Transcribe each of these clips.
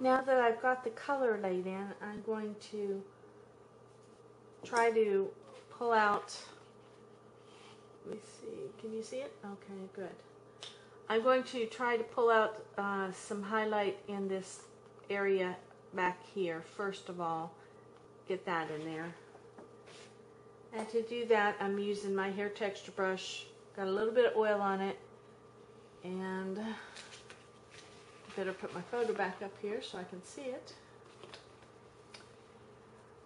Now that I've got the color laid in, I'm going to try to pull out, let me see, can you see it? Okay, good. I'm going to try to pull out some highlight in this area back here. First of all, get that in there. And to do that, I'm using my hair texture brush. Got a little bit of oil on it, and better put my photo back up here so I can see it.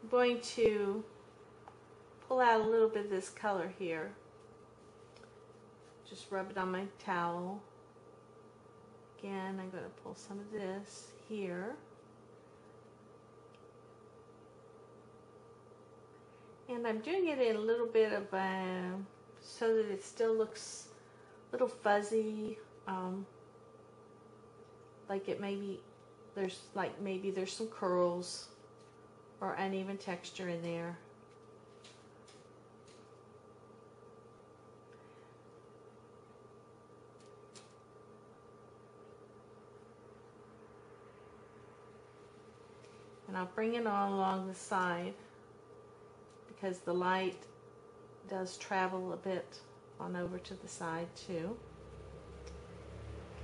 I'm going to pull out a little bit of this color here. Just rub it on my towel. Again, I'm going to pull some of this here. And I'm doing it in a little bit of so that it still looks a little fuzzy. Like it maybe there's some curls or uneven texture in there. And I'll bring it all along the side because the light does travel a bit on over to the side too.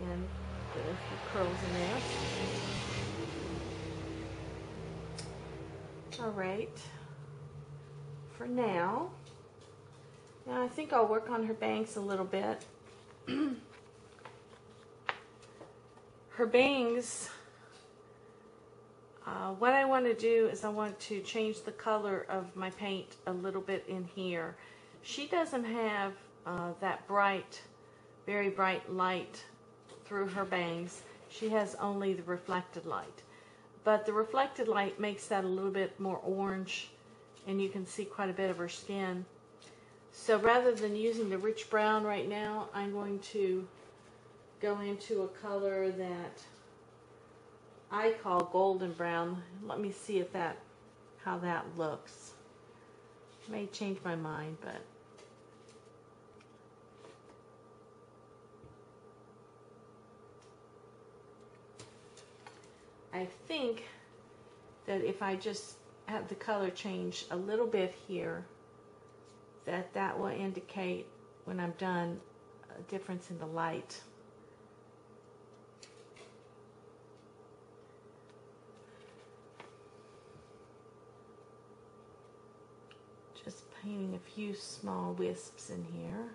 Again, get a few curls in there. Alright, for now I think I'll work on her bangs a little bit. Her bangs, what I want to do is I want to change the color of my paint a little bit in here. She doesn't have that bright, very bright light through her bangs. She has only the reflected light. But the reflected light makes that a little bit more orange, and you can see quite a bit of her skin. So rather than using the rich brown right now, I'm going to go into a color that I call golden brown. Let me see if how that looks. May change my mind, but I think that if I just have the color change a little bit here, that will indicate when I'm done a difference in the light. Just painting a few small wisps in here.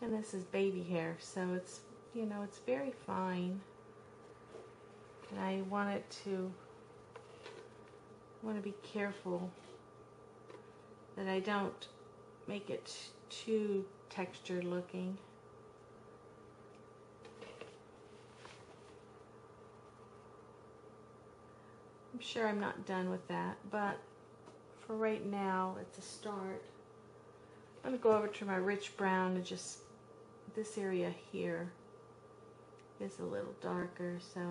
And this is baby hair, so it's, you know, it's very fine. And I want to be careful that I don't make it too textured looking. I'm sure I'm not done with that, but for right now, it's a start. I'm going to go over to my rich brown and just, this area here is a little darker, so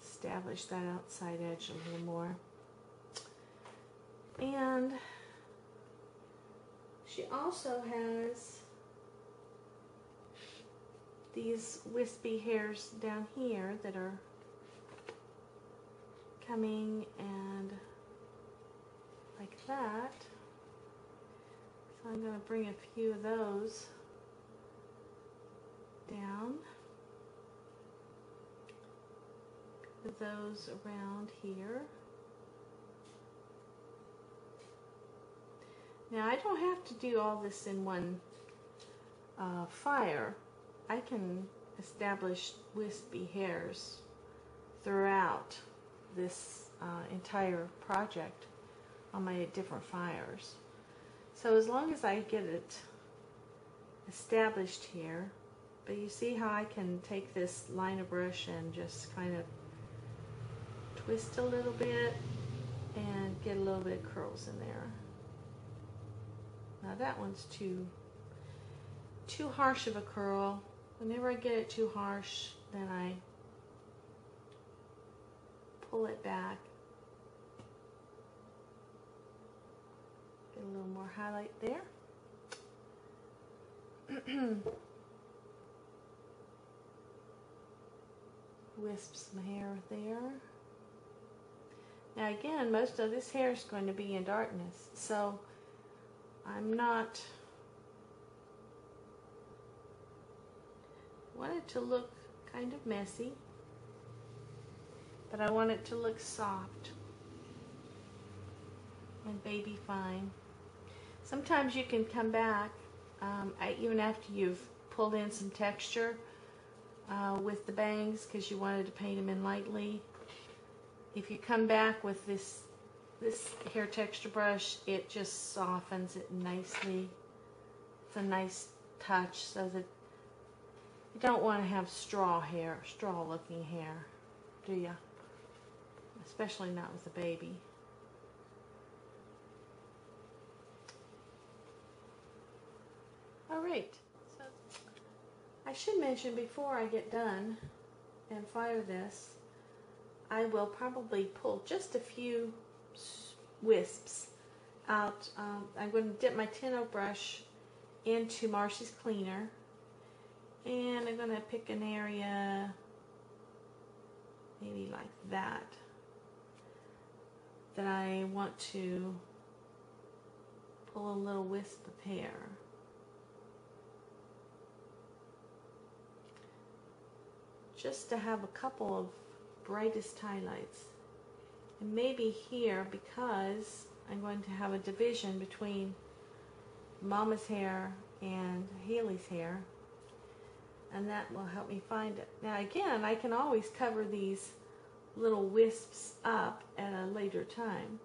establish that outside edge a little more. And she also has these wispy hairs down here that are coming and like that. So I'm going to bring a few of those down. Put those around here. Now I don't have to do all this in one fire. I can establish wispy hairs throughout this entire project on my different fires. So as long as I get it established here, but you see how I can take this liner brush and just kind of twist a little bit and get a little bit of curls in there. Now that one's too harsh of a curl. Whenever I get it too harsh, then I pull it back Get a little more highlight there. Wisp some hair there. Now again, most of this hair is going to be in darkness, so I'm not want it to look kind of messy, but I want it to look soft and baby fine. Sometimes you can come back even after you've pulled in some texture with the bangs because you wanted to paint them in lightly. If you come back with this hair texture brush, it just softens it nicely. It's a nice touch so that you don't want to have straw looking hair, do you? Especially not with a baby. Alright, so I should mention before I get done and fire this, I will probably pull just a few wisps out. I'm going to dip my 10-0 brush into Marcy's cleaner, and I'm going to pick an area maybe like that I want to pull a little wisp of hair. Just to have a couple of brightest highlights. And maybe here, because I'm going to have a division between Mama's hair and Haylie's hair, and that will help me find it. Now again, I can always cover these little wisps up at a later time,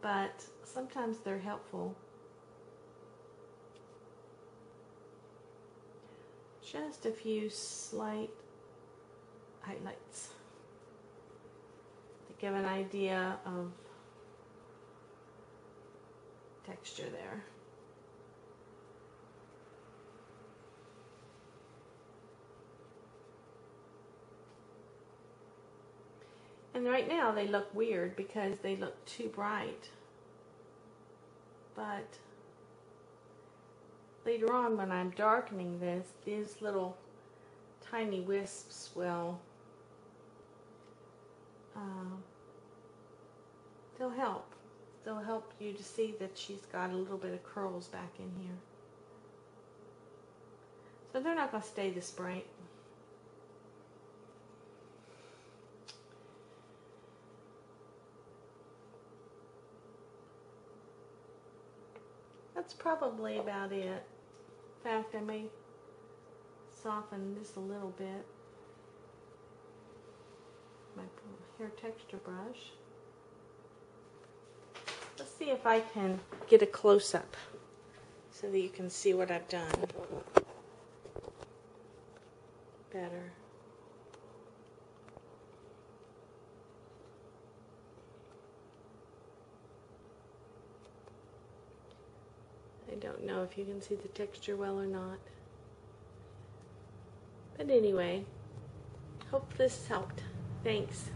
but sometimes they're helpful. Just a few slight highlights to give an idea of texture there. And right now they look weird because they look too bright. But later on when I'm darkening this, these little tiny wisps will, they'll help. They'll help you to see that she's got a little bit of curls back in here. So they're not going to stay this bright. That's probably about it. In fact, I may soften this a little bit. My hair texture brush. Let's see if I can get a close-up so that you can see what I've done better. I don't know if you can see the texture well or not. But anyway, hope this helped. Thanks.